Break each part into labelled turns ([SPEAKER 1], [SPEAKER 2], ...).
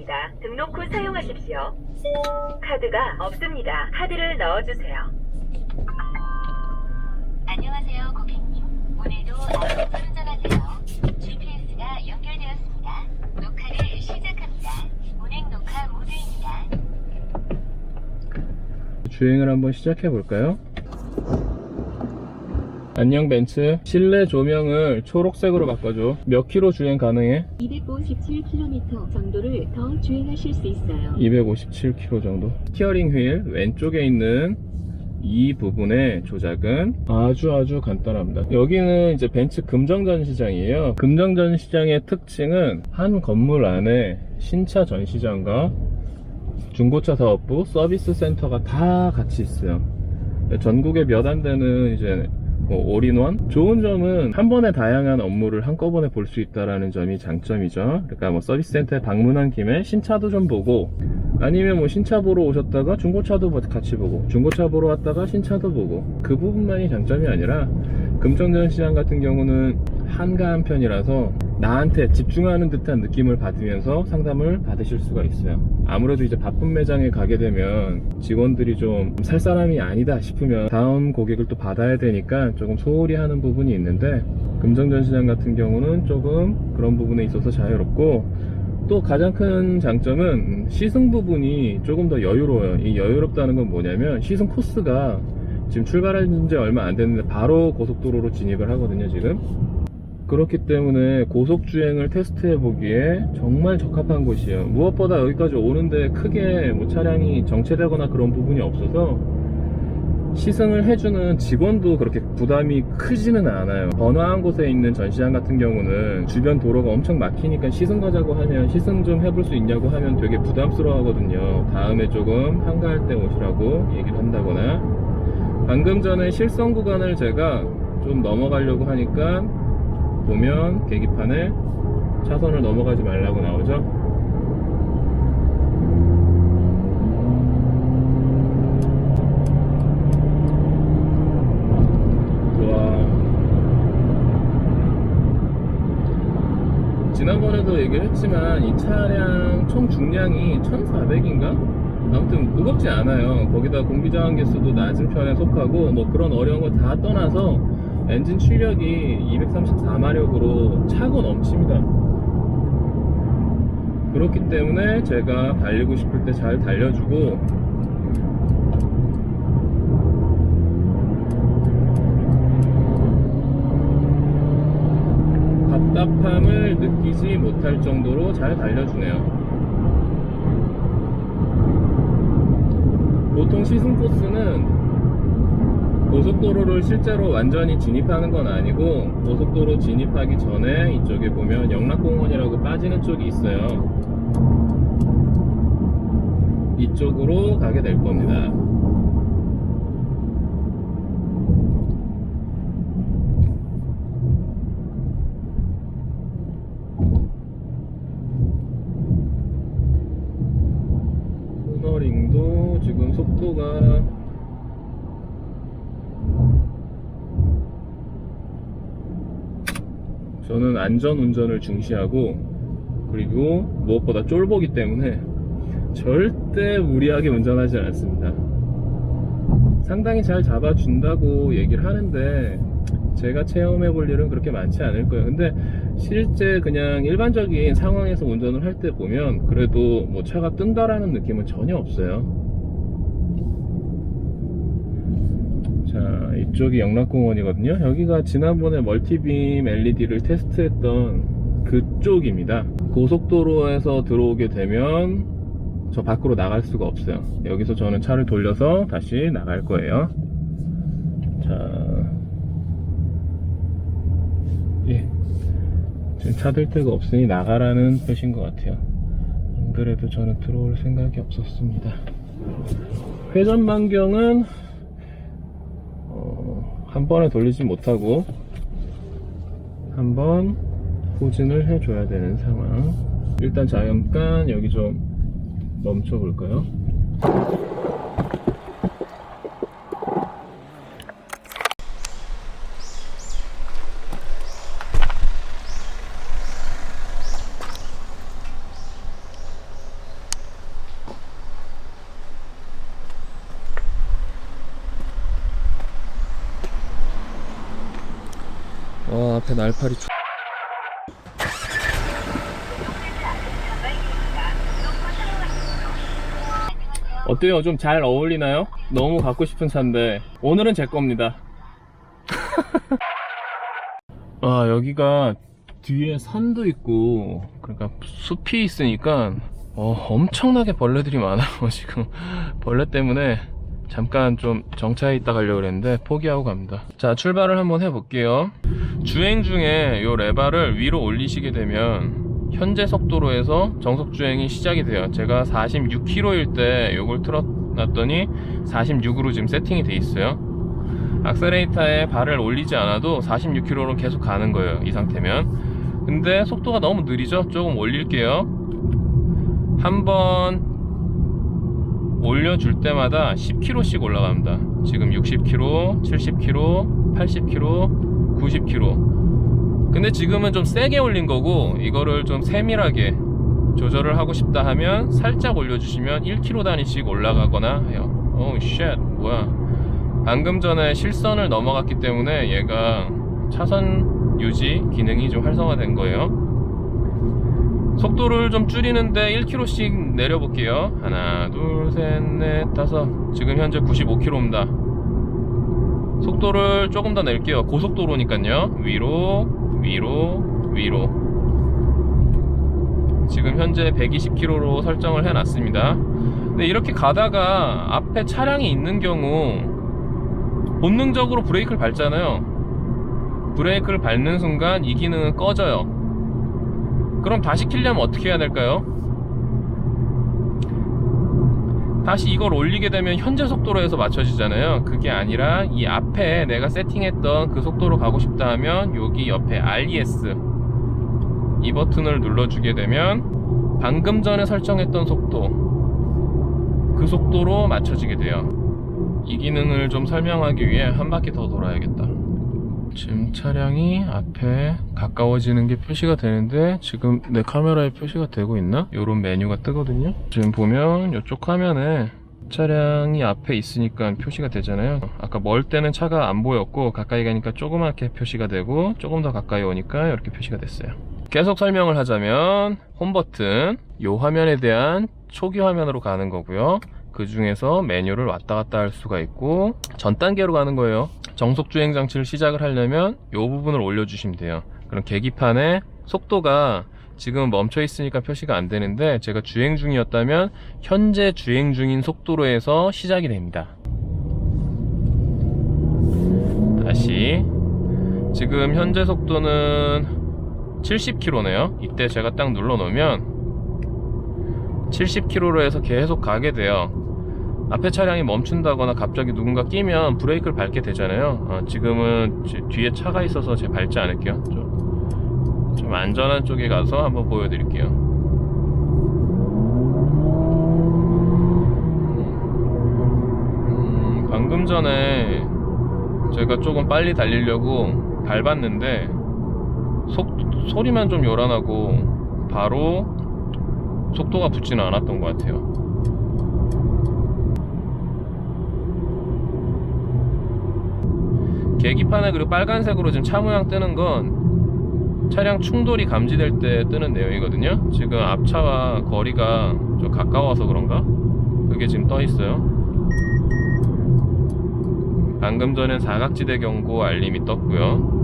[SPEAKER 1] 있습니다. 등록 후 사용하십시오. 카드가 없습니다. 카드를 넣어주세요.
[SPEAKER 2] 안녕하세요, 고객님. 오늘도 안전운전 운전하세요. GPS가 연결되었습니다. 녹화를 시작합니다. 운행 녹화 모드입니다.
[SPEAKER 3] 주행을 한번 시작해 볼까요? 안녕 벤츠, 실내 조명을 초록색으로 바꿔줘. 몇 킬로 주행 가능해?
[SPEAKER 4] 257km 정도를 더 주행하실 수 있어요.
[SPEAKER 3] 257km 정도. 스티어링 휠 왼쪽에 있는 이 부분의 조작은 아주 간단합니다. 여기는 이제 벤츠 금정 전시장이에요. 금정 전시장의 특징은 한 건물 안에 신차 전시장과 중고차 사업부, 서비스 센터가 다 같이 있어요. 전국에 몇 안 되는 이제 올인원? 좋은 점은 한 번에 다양한 업무를 한꺼번에 볼 수 있다는 점이 장점이죠. 그러니까 서비스 센터에 방문한 김에 신차도 좀 보고, 아니면 신차 보러 오셨다가 중고차도 같이 보고, 중고차 보러 왔다가 신차도 보고, 그 부분만이 장점이 아니라 금정전시장 같은 경우는 한가한 편이라서 나한테 집중하는 듯한 느낌을 받으면서 상담을 받으실 수가 있어요. 아무래도 이제 바쁜 매장에 가게 되면 직원들이 좀 살 사람이 아니다 싶으면 다음 고객을 또 받아야 되니까 조금 소홀히 하는 부분이 있는데, 금정전시장 같은 경우는 조금 그런 부분에 있어서 자유롭고, 또 가장 큰 장점은 시승 부분이 조금 더 여유로워요. 이 여유롭다는 건 뭐냐면, 시승 코스가 지금 출발한 지 얼마 안 됐는데 바로 고속도로로 진입을 하거든요, 지금. 그렇기 때문에 고속주행을 테스트해 보기에 정말 적합한 곳이에요. 무엇보다 여기까지 오는데 크게 차량이 정체되거나 그런 부분이 없어서 시승을 해주는 직원도 그렇게 부담이 크지는 않아요. 번화한 곳에 있는 전시장 같은 경우는 주변 도로가 엄청 막히니까 시승 가자고 하면, 시승 좀 해볼 수 있냐고 하면 되게 부담스러워 하거든요. 다음에 조금 한가할 때 오시라고 얘기를 한다거나. 방금 전에 실선 구간을 제가 좀 넘어가려고 하니까 보면 계기판에 차선을 넘어가지 말라고 나오죠. 와, 지난번에도 얘기를 했지만 이 차량 총 중량이 1400인가? 아무튼 무겁지 않아요. 거기다 공기저항 개수도 낮은 편에 속하고, 그런 어려운 거 다 떠나서 엔진 출력이 234마력으로 차고 넘칩니다. 그렇기 때문에 제가 달리고 싶을 때 잘 달려주고, 답답함을 느끼지 못할 정도로 잘 달려주네요. 보통 시승 코스는 고속도로를 실제로 완전히 진입하는 건 아니고, 고속도로 진입하기 전에 이쪽에 보면 영락공원이라고 빠지는 쪽이 있어요. 이쪽으로 가게 될 겁니다. 코너링도 지금 속도가 저는 안전 운전을 중시하고, 그리고 무엇보다 쫄보기 때문에 절대 무리하게 운전하지 않습니다. 상당히 잘 잡아준다고 얘기를 하는데 제가 체험해 볼 일은 그렇게 많지 않을 거예요. 근데 실제 그냥 일반적인 상황에서 운전을 할 때 보면 그래도 차가 뜬다라는 느낌은 전혀 없어요. 자, 이쪽이 영락공원이거든요. 여기가 지난번에 멀티빔 LED를 테스트했던 그쪽입니다. 고속도로에서 들어오게 되면 저 밖으로 나갈 수가 없어요. 여기서 저는 차를 돌려서 다시 나갈 거예요. 자, 예, 지금 차 댈 데가 없으니 나가라는 뜻인 것 같아요. 안 그래도 저는 들어올 생각이 없었습니다. 회전 반경은 한 번에 돌리지 못하고 한번 후진을 해줘야 되는 상황. 일단 잠깐 여기 좀 멈춰 볼까요? 앞에 날파리 어때요? 좀 잘 어울리나요? 너무 갖고 싶은 차인데 오늘은 제 겁니다. 아, 여기가 뒤에 산도 있고 그러니까 숲이 있으니까 엄청나게 벌레들이 많아요. 지금 벌레 때문에 잠깐 좀 정차해 있다 가려고 그랬는데 포기하고 갑니다. 자, 출발을 한번 해볼게요. 주행 중에 요 레바를 위로 올리시게 되면 현재 속도로 해서 정속 주행이 시작이 돼요. 제가 46km일 때 요걸 틀어놨더니 46으로 지금 세팅이 돼 있어요. 악셀레이터에 발을 올리지 않아도 46km로 계속 가는 거예요, 이 상태면. 근데 속도가 너무 느리죠? 조금 올릴게요. 한번 올려줄 때마다 10km씩 올라갑니다. 지금 60km, 70km, 80km, 90km. 근데 지금은 좀 세게 올린 거고, 이거를 좀 세밀하게 조절을 하고 싶다 하면 살짝 올려주시면 1km 단위씩 올라가거나 해요. 오우 쉣, 뭐야. 방금 전에 실선을 넘어갔기 때문에 얘가 차선 유지 기능이 좀 활성화된 거예요. 속도를 좀 줄이는데 1km씩 내려볼게요. 하나, 둘, 셋, 넷, 다섯. 지금 현재 95km입니다. 속도를 조금 더 낼게요. 고속도로니까요. 위로, 위로, 위로. 지금 현재 120km로 설정을 해놨습니다. 근데 이렇게 가다가 앞에 차량이 있는 경우 본능적으로 브레이크를 밟잖아요. 브레이크를 밟는 순간 이 기능은 꺼져요. 그럼 다시 켜려면 어떻게 해야 될까요? 다시 이걸 올리게 되면 현재 속도로 해서 맞춰지잖아요. 그게 아니라 이 앞에 내가 세팅했던 그 속도로 가고 싶다 하면 여기 옆에 RES 이 버튼을 눌러주게 되면 방금 전에 설정했던 속도, 그 속도로 맞춰지게 돼요. 이 기능을 좀 설명하기 위해 한 바퀴 더 돌아야겠다. 지금 차량이 앞에 가까워지는 게 표시가 되는데 지금 내 카메라에 표시가 되고 있나? 요런 메뉴가 뜨거든요. 지금 보면 이쪽 화면에 차량이 앞에 있으니까 표시가 되잖아요. 아까 멀 때는 차가 안 보였고 가까이 가니까 조그맣게 표시가 되고 조금 더 가까이 오니까 이렇게 표시가 됐어요. 계속 설명을 하자면 홈 버튼, 요 화면에 대한 초기 화면으로 가는 거고요. 그 중에서 메뉴를 왔다 갔다 할 수가 있고 전 단계로 가는 거예요. 정속 주행 장치를 시작을 하려면 이 부분을 올려주시면 돼요. 그럼 계기판에 속도가 지금 멈춰 있으니까 표시가 안 되는데 제가 주행 중이었다면 현재 주행 중인 속도로 해서 시작이 됩니다. 다시 지금 현재 속도는 70km네요. 이때 제가 딱 눌러 놓으면 70km로 해서 계속 가게 돼요. 앞에 차량이 멈춘다거나 갑자기 누군가 끼면 브레이크를 밟게 되잖아요. 지금은 뒤에 차가 있어서 제가 밟지 않을게요. 좀 안전한 쪽에 가서 한번 보여드릴게요. 방금 전에 제가 조금 빨리 달리려고 밟았는데 소리만 좀 요란하고 바로 속도가 붙지는 않았던 것 같아요. 계기판에 그리고 빨간색으로 지금 차 모양 뜨는 건 차량 충돌이 감지될 때 뜨는 내용이거든요. 지금 앞차와 거리가 좀 가까워서 그런가? 그게 지금 떠 있어요. 방금 전엔 사각지대 경고 알림이 떴고요.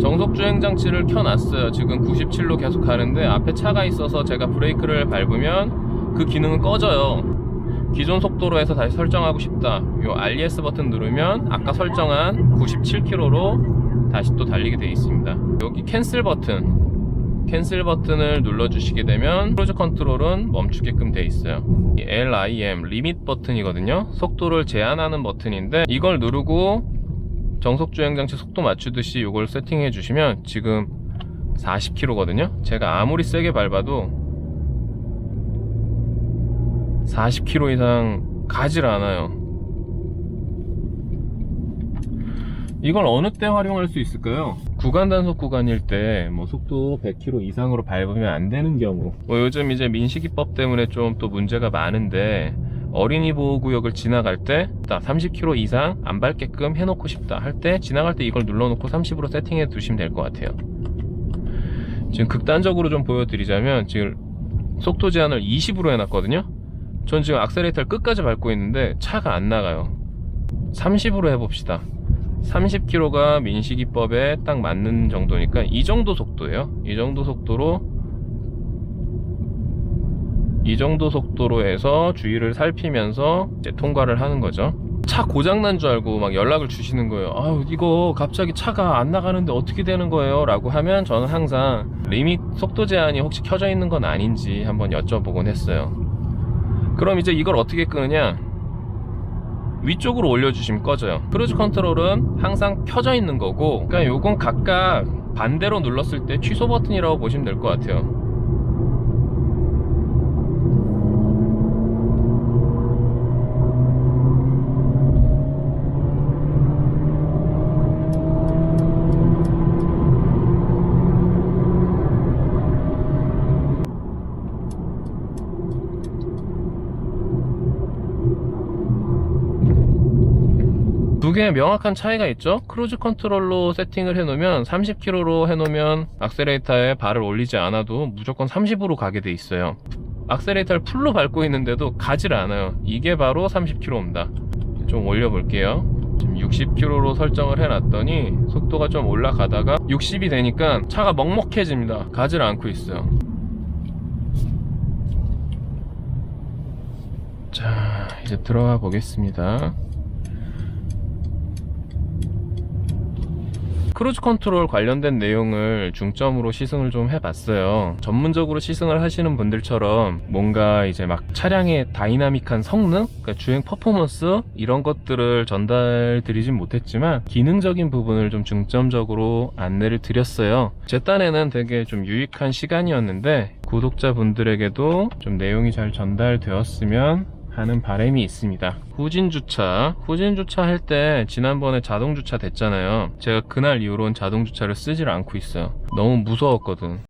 [SPEAKER 3] 정속 주행 장치를 켜놨어요. 지금 97로 계속 가는데 앞에 차가 있어서 제가 브레이크를 밟으면 그 기능은 꺼져요. 기존 속도로 해서 다시 설정하고 싶다. 요 RES 버튼 누르면 아까 설정한 97km로 다시 또 달리게 되어 있습니다. 여기 캔슬 버튼을 눌러주시게 되면 크루즈 컨트롤은 멈추게끔 되어 있어요. 이 LIM 리밋 버튼이거든요. 속도를 제한하는 버튼인데 이걸 누르고 정속 주행 장치 속도 맞추듯이 이걸 세팅해 주시면 지금 40km거든요. 제가 아무리 세게 밟아도 40km 이상 가질 않아요. 이걸 어느 때 활용할 수 있을까요? 구간 단속 구간일 때 뭐 속도 100km 이상으로 밟으면 안 되는 경우, 뭐 요즘 이제 민식이법 때문에 좀 또 문제가 많은데 어린이 보호구역을 지나갈 때 30km 이상 안 밟게끔 해놓고 싶다 할 때 지나갈 때 이걸 눌러놓고 30으로 세팅해 두시면 될 것 같아요. 지금 극단적으로 좀 보여드리자면 지금 속도 제한을 20으로 해놨거든요. 전 지금 악셀레이터를 끝까지 밟고 있는데 차가 안 나가요. 30으로 해봅시다. 30km가 민식이법에 딱 맞는 정도니까 이 정도 속도예요. 이 정도 속도로 해서 주위를 살피면서 이제 통과를 하는 거죠. 차 고장난 줄 알고 막 연락을 주시는 거예요. 아유, 이거 갑자기 차가 안 나가는데 어떻게 되는 거예요? 라고 하면 저는 항상 리밋 속도 제한이 혹시 켜져 있는 건 아닌지 한번 여쭤보곤 했어요. 그럼 이제 이걸 어떻게 끄느냐? 위쪽으로 올려주시면 꺼져요. 크루즈 컨트롤은 항상 켜져 있는 거고, 그러니까 요건 각각 반대로 눌렀을 때 취소 버튼이라고 보시면 될 것 같아요. 두 개의 명확한 차이가 있죠. 크루즈 컨트롤로 세팅을 해놓으면 30km로 해놓으면 악셀레이터에 발을 올리지 않아도 무조건 30으로 가게 돼 있어요. 악셀레이터를 풀로 밟고 있는데도 가지를 않아요. 이게 바로 30km입니다. 좀 올려볼게요. 지금 60km로 설정을 해놨더니 속도가 좀 올라가다가 60이 되니까 차가 먹먹해집니다. 가지를 않고 있어요. 자, 이제 들어가 보겠습니다. 크루즈 컨트롤 관련된 내용을 중점으로 시승을 좀 해봤어요. 전문적으로 시승을 하시는 분들처럼 뭔가 이제 막 차량의 다이나믹한 성능, 그러니까 주행 퍼포먼스 이런 것들을 전달 드리진 못했지만 기능적인 부분을 좀 중점적으로 안내를 드렸어요. 제 딴에는 되게 좀 유익한 시간이었는데 구독자분들에게도 좀 내용이 잘 전달되었으면 하는 바람이 있습니다. 후진주차 할 때 지난번에 자동주차 됐잖아요. 제가 그날 이후로는 자동주차를 쓰질 않고 있어요. 너무 무서웠거든.